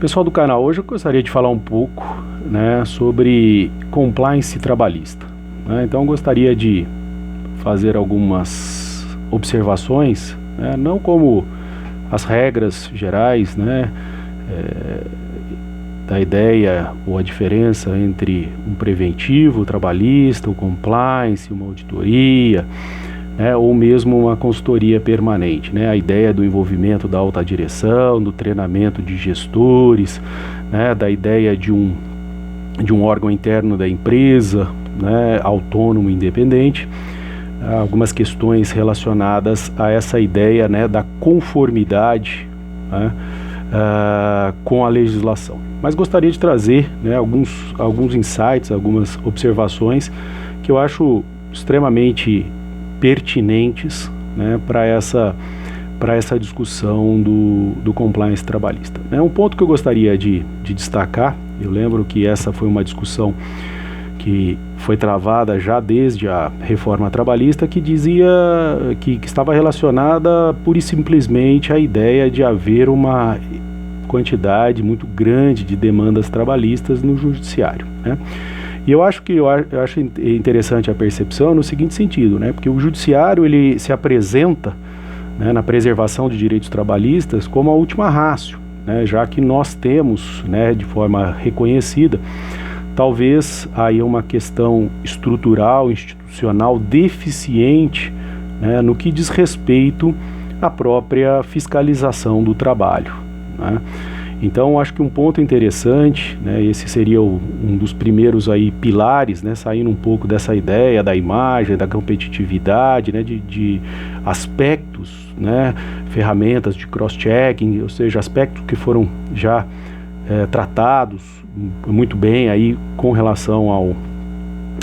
Pessoal do canal, hoje eu gostaria de falar um pouco, né, sobre compliance trabalhista, né? Então eu gostaria de fazer algumas observações, né, não como as regras gerais, né, da ideia ou a diferença entre um preventivo trabalhista, o compliance, uma auditoria, né, ou mesmo uma consultoria permanente, né, a ideia do envolvimento da alta direção, do treinamento de gestores, né, da ideia de um órgão interno da empresa, né, autônomo, independente, algumas questões relacionadas a essa ideia, né, da conformidade, né, com a legislação. Mas gostaria de trazer, né, alguns insights, algumas observações que eu acho extremamente pertinentes, né, para essa discussão do compliance trabalhista. Um ponto que eu gostaria de destacar, eu lembro que essa foi uma discussão que foi travada já desde a reforma trabalhista, que dizia que estava relacionada pura e simplesmente à ideia de haver uma quantidade muito grande de demandas trabalhistas no judiciário, né? E eu acho interessante a percepção no seguinte sentido, né? Porque o judiciário ele se apresenta, né, na preservação de direitos trabalhistas como a última ratio, né? Já que nós temos, né, de forma reconhecida, talvez aí uma questão estrutural, institucional deficiente, né, no que diz respeito à própria fiscalização do trabalho, né? Então, acho que um ponto interessante, né, esse seria um dos primeiros aí pilares, né, saindo um pouco dessa ideia da imagem, da competitividade, né, de aspectos, né, ferramentas de cross-checking, ou seja, aspectos que foram já tratados muito bem aí com relação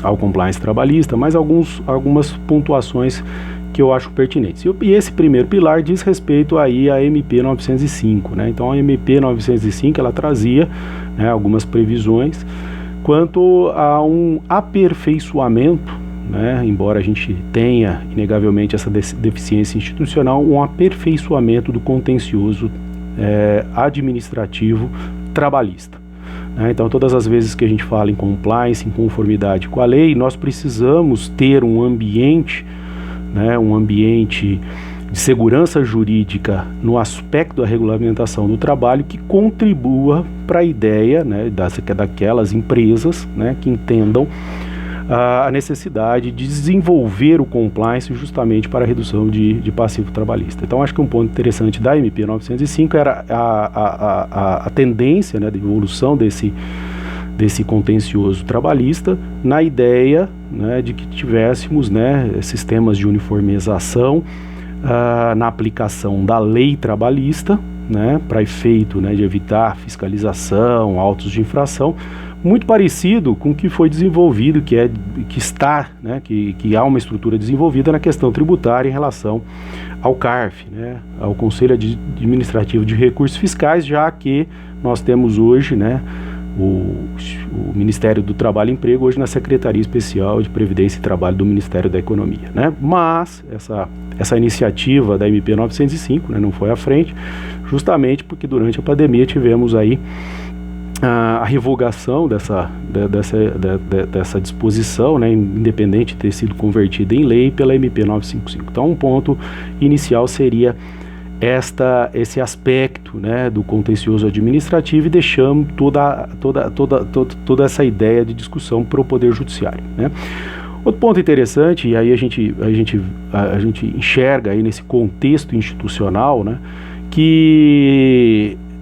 ao compliance trabalhista, mas algumas pontuações que eu acho pertinentes. E esse primeiro pilar diz respeito aí à MP 905, né? Então a MP 905 ela trazia, né, algumas previsões quanto a um aperfeiçoamento, né, embora a gente tenha inegavelmente essa deficiência institucional, um aperfeiçoamento do contencioso administrativo trabalhista. Então, todas as vezes que a gente fala em compliance, em conformidade com a lei, nós precisamos ter um ambiente, né, um ambiente de segurança jurídica no aspecto da regulamentação do trabalho que contribua para a ideia, né, daquelas empresas, né, que entendam a necessidade de desenvolver o compliance justamente para a redução de passivo trabalhista. Então, acho que um ponto interessante da MP 905 era a tendência, né, de evolução desse contencioso trabalhista na ideia, né, de que tivéssemos, né, sistemas de uniformização na aplicação da lei trabalhista, né, para efeito, né, de evitar fiscalização, autos de infração, muito parecido com o que foi desenvolvido, que há uma estrutura desenvolvida na questão tributária em relação ao CARF, né, ao Conselho Administrativo de Recursos Fiscais, já que nós temos hoje, né, o Ministério do Trabalho e Emprego hoje na Secretaria Especial de Previdência e Trabalho do Ministério da Economia, né? Mas essa iniciativa da MP 905, né, não foi à frente, justamente porque durante a pandemia tivemos aí a revogação dessa disposição, né, independente de ter sido convertida em lei pela MP 955. Então, um ponto inicial seria esse aspecto, né, do contencioso administrativo, e deixamos toda essa ideia de discussão para o Poder Judiciário, né? Outro ponto interessante, e aí a gente enxerga aí nesse contexto institucional, né,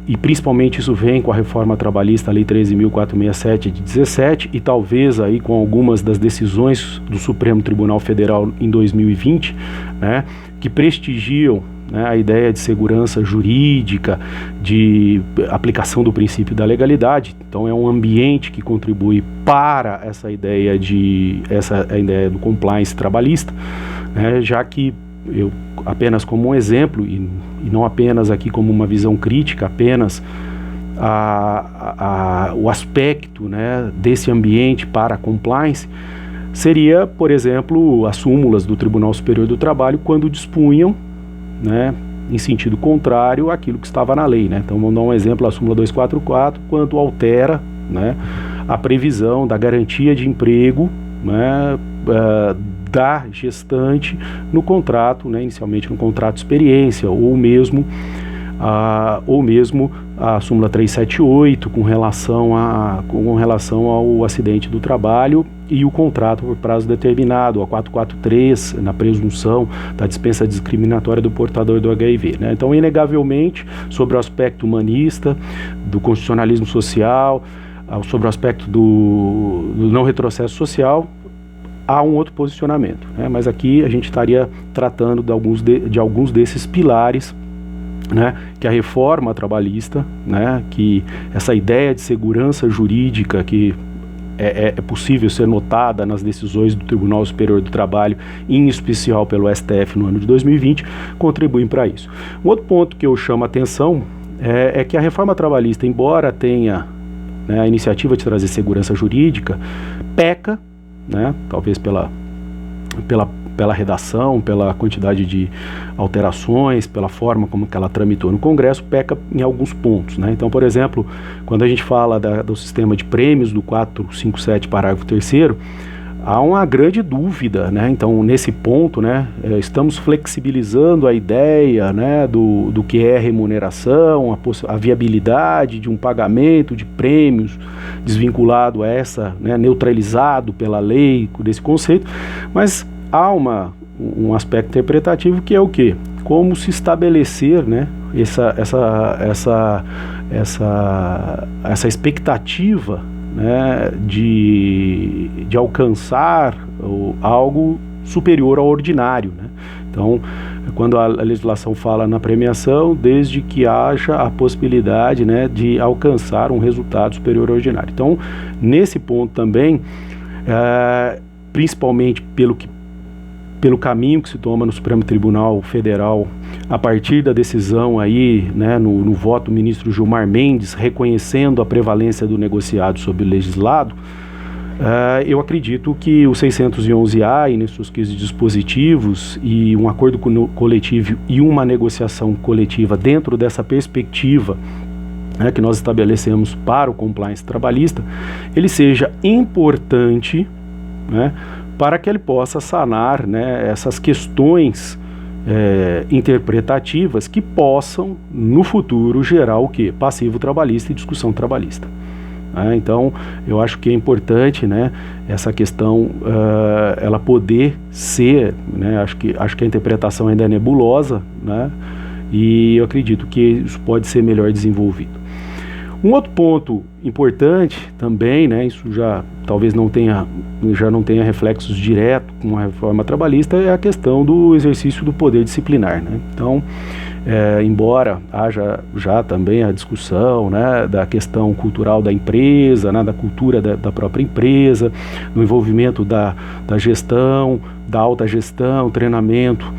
e principalmente isso vem com a reforma trabalhista, a Lei 13.467 de 17, e talvez aí com algumas das decisões do Supremo Tribunal Federal em 2020, né, que prestigiam, né, a ideia de segurança jurídica, de aplicação do princípio da legalidade. Então é um ambiente que contribui para essa ideia do compliance trabalhista, né, já que eu apenas como um exemplo, e não apenas aqui como uma visão crítica, apenas o aspecto, né, desse ambiente para a compliance, seria, por exemplo, as súmulas do Tribunal Superior do Trabalho, quando dispunham, né, em sentido contrário àquilo que estava na lei, né? Então vamos dar um exemplo, a súmula 244, quando altera, né, a previsão da garantia de emprego, né, da gestante no contrato, né, inicialmente no contrato de experiência, ou mesmo a súmula 378 com relação ao acidente do trabalho e o contrato por prazo determinado, a 443 na presunção da dispensa discriminatória do portador do HIV, né? Então, inegavelmente, sobre o aspecto humanista, do constitucionalismo social, sobre o aspecto do não retrocesso social, há um outro posicionamento, né? Mas aqui a gente estaria tratando de alguns desses pilares, né, que a reforma trabalhista, né, que essa ideia de segurança jurídica que é possível ser notada nas decisões do Tribunal Superior do Trabalho, em especial pelo STF no ano de 2020, contribuem para isso. Um outro ponto que eu chamo a atenção é que a reforma trabalhista, embora tenha, né, a iniciativa de trazer segurança jurídica, peca, né, talvez pela redação, pela quantidade de alterações, pela forma como que ela tramitou no Congresso, peca em alguns pontos, né? Então, por exemplo, quando a gente fala do sistema de prêmios do 457, parágrafo 3º, há uma grande dúvida, né? Então, nesse ponto, né, estamos flexibilizando a ideia, né, do que é remuneração, a viabilidade de um pagamento de prêmios desvinculado a essa, né, neutralizado pela lei desse conceito, mas há um aspecto interpretativo que é o quê? Como se estabelecer, né, essa expectativa, né, de alcançar algo superior ao ordinário, né? Então, quando a legislação fala na premiação, desde que haja a possibilidade, né, de alcançar um resultado superior ao ordinário. Então, nesse ponto também, principalmente pelo caminho que se toma no Supremo Tribunal Federal, a partir da decisão aí, né, no voto do ministro Gilmar Mendes, reconhecendo a prevalência do negociado sobre o legislado, eu acredito que o 611-A e seus dispositivos e um acordo coletivo e uma negociação coletiva dentro dessa perspectiva, né, que nós estabelecemos para o compliance trabalhista, ele seja importante, né, para que ele possa sanar, né, essas questões interpretativas que possam, no futuro, gerar o quê? Passivo trabalhista e discussão trabalhista. Então, eu acho que é importante, né, essa questão, ela poder ser, né, acho que a interpretação ainda é nebulosa, né, e eu acredito que isso pode ser melhor desenvolvido. Um outro ponto importante também, né, isso já talvez não tenha reflexos diretos com a reforma trabalhista, é a questão do exercício do poder disciplinar, né? Então, embora haja já também a discussão, né, da questão cultural da empresa, né, da cultura da própria empresa, no envolvimento da gestão, da alta gestão, treinamento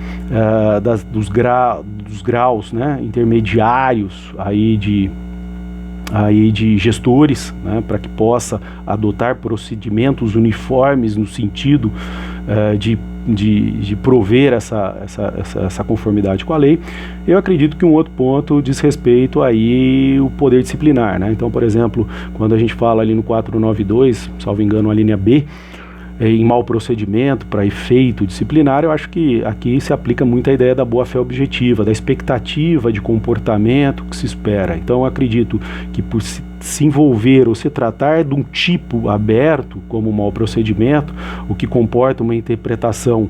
dos graus, né, intermediários aí de gestores, né, para que possa adotar procedimentos uniformes no sentido de prover essa conformidade com a lei. Eu acredito que um outro ponto diz respeito aí o poder disciplinar, né? Então, por exemplo, quando a gente fala ali no 492, salvo engano, a linha B, em mau procedimento para efeito disciplinar, eu acho que aqui se aplica muito a ideia da boa-fé objetiva, da expectativa de comportamento que se espera. Então, eu acredito que por se envolver ou se tratar de um tipo aberto, como mau procedimento, o que comporta uma interpretação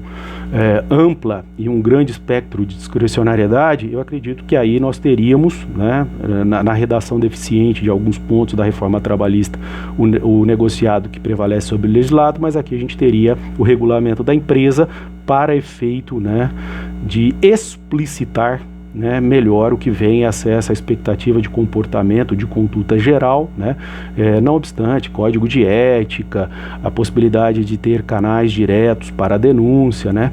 ampla e um grande espectro de discricionariedade, eu acredito que aí nós teríamos, né, na redação deficiente de alguns pontos da reforma trabalhista, o negociado que prevalece sobre o legislado, mas aqui a gente teria o regulamento da empresa para efeito, né, de explicitar, né, melhor o que vem a ser essa expectativa de comportamento, de conduta geral, né, não obstante, código de ética, a possibilidade de ter canais diretos para a denúncia, né,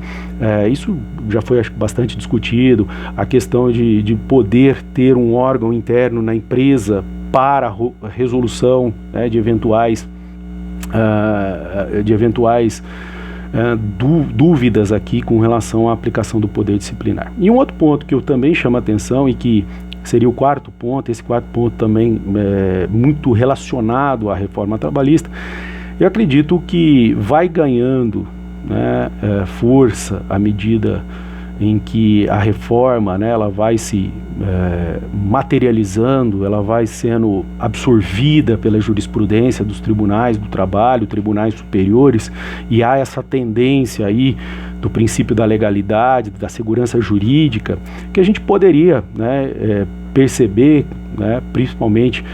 isso já foi, acho, bastante discutido, a questão de poder ter um órgão interno na empresa para a resolução, né, de eventuais dúvidas aqui com relação à aplicação do poder disciplinar. E um outro ponto que eu também chamo a atenção e que seria o quarto ponto, esse quarto ponto também é muito relacionado à reforma trabalhista, eu acredito que vai ganhando, né, força à medida em que a reforma, né, ela vai se materializando, ela vai sendo absorvida pela jurisprudência dos tribunais do trabalho, tribunais superiores, e há essa tendência aí do princípio da legalidade, da segurança jurídica, que a gente poderia, né, perceber, né, principalmente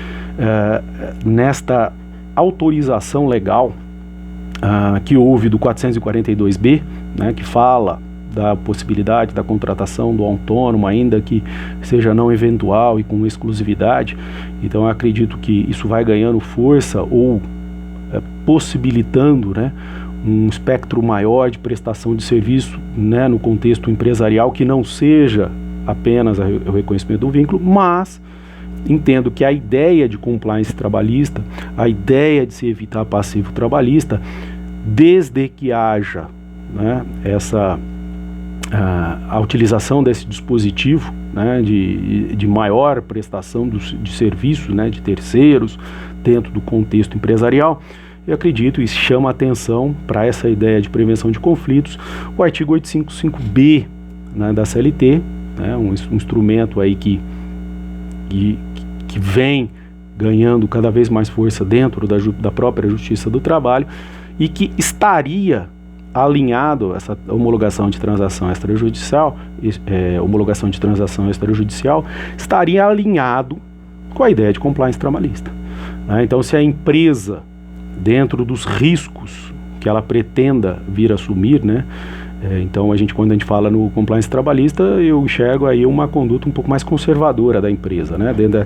nesta autorização legal que houve do 442B, né, que fala da possibilidade da contratação do autônomo, ainda que seja não eventual e com exclusividade. Então eu acredito que isso vai ganhando força ou possibilitando, né, um espectro maior de prestação de serviço, né, no contexto empresarial, que não seja apenas o reconhecimento do vínculo, mas entendo que a ideia de compliance trabalhista, a ideia de se evitar passivo trabalhista, desde que haja, né, a utilização desse dispositivo, né, de maior prestação de serviços, né, de terceiros dentro do contexto empresarial, eu acredito e chama a atenção para essa ideia de prevenção de conflitos o artigo 855B, né, da CLT, né, um instrumento aí que vem ganhando cada vez mais força dentro da própria Justiça do Trabalho e que estaria alinhado, essa homologação de transação extrajudicial, estaria alinhado com a ideia de compliance trabalhista. Né? Então, se a empresa, dentro dos riscos que ela pretenda vir a assumir, né, então quando a gente fala no compliance trabalhista, eu enxergo aí uma conduta um pouco mais conservadora da empresa, né, dentro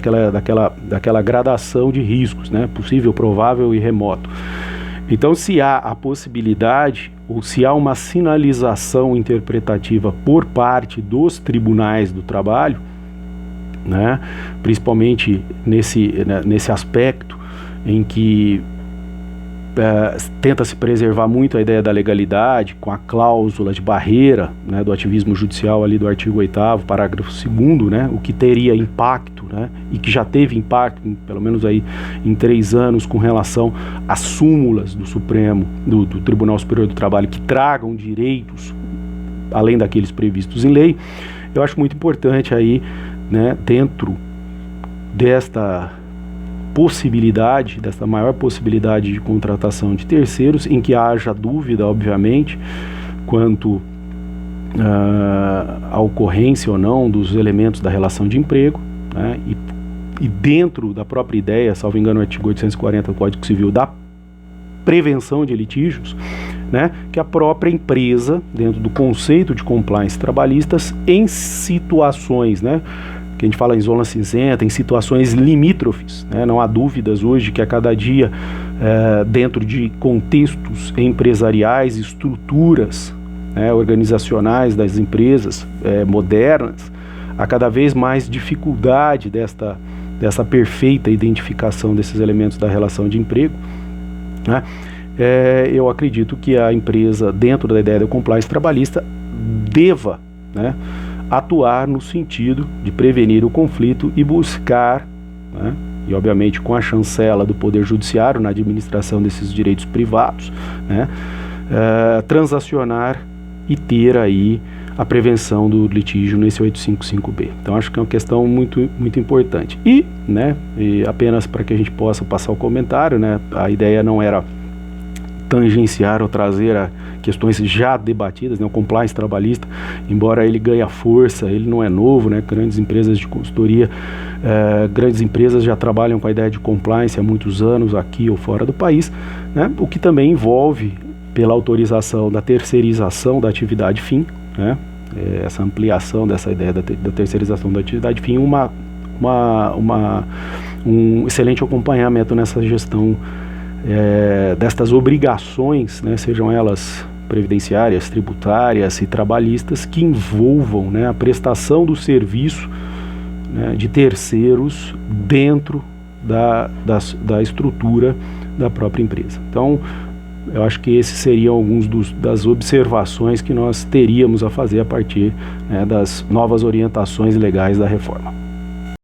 daquela gradação de riscos, né, possível, provável e remoto. Então, se há a possibilidade, ou se há uma sinalização interpretativa por parte dos tribunais do trabalho, né, principalmente nesse aspecto em que tenta-se preservar muito a ideia da legalidade, com a cláusula de barreira, né, do ativismo judicial ali do artigo 8º, parágrafo 2º, né, o que teria impacto, né, e que já teve impacto, pelo menos aí em 3 anos, com relação às súmulas do Supremo, do Tribunal Superior do Trabalho, que tragam direitos além daqueles previstos em lei. Eu acho muito importante aí, né, dentro desta maior possibilidade de contratação de terceiros, em que haja dúvida, obviamente, quanto à ocorrência ou não dos elementos da relação de emprego, né, e dentro da própria ideia, salvo engano, o artigo 840 do Código Civil, da prevenção de litígios, né, que a própria empresa, dentro do conceito de compliance trabalhistas, em situações, né, que a gente fala em zona cinzenta, em situações limítrofes, né? Não há dúvidas hoje que a cada dia, dentro de contextos empresariais, estruturas, né, organizacionais das empresas modernas, há cada vez mais dificuldade dessa perfeita identificação desses elementos da relação de emprego, né? Eu acredito que a empresa, dentro da ideia da compliance trabalhista, deva, né, atuar no sentido de prevenir o conflito e buscar, né, e obviamente com a chancela do Poder Judiciário na administração desses direitos privados, né, transacionar e ter aí a prevenção do litígio nesse 855B. Então acho que é uma questão muito, muito importante. E apenas para que a gente possa passar o comentário, né, a ideia não era tangenciar ou trazer a questões já debatidas, né? O compliance trabalhista, embora ele ganhe força, ele não é novo, né? Grandes empresas de consultoria, grandes empresas já trabalham com a ideia de compliance há muitos anos, aqui ou fora do país, né? O que também envolve, pela autorização da terceirização da atividade fim, né? Essa ampliação dessa ideia da terceirização da atividade fim, um excelente acompanhamento nessa gestão destas obrigações, né, sejam elas previdenciárias, tributárias e trabalhistas, que envolvam, né, a prestação do serviço, né, de terceiros dentro da estrutura da própria empresa. Então, eu acho que esses seriam alguns das observações que nós teríamos a fazer a partir, né, das novas orientações legais da reforma.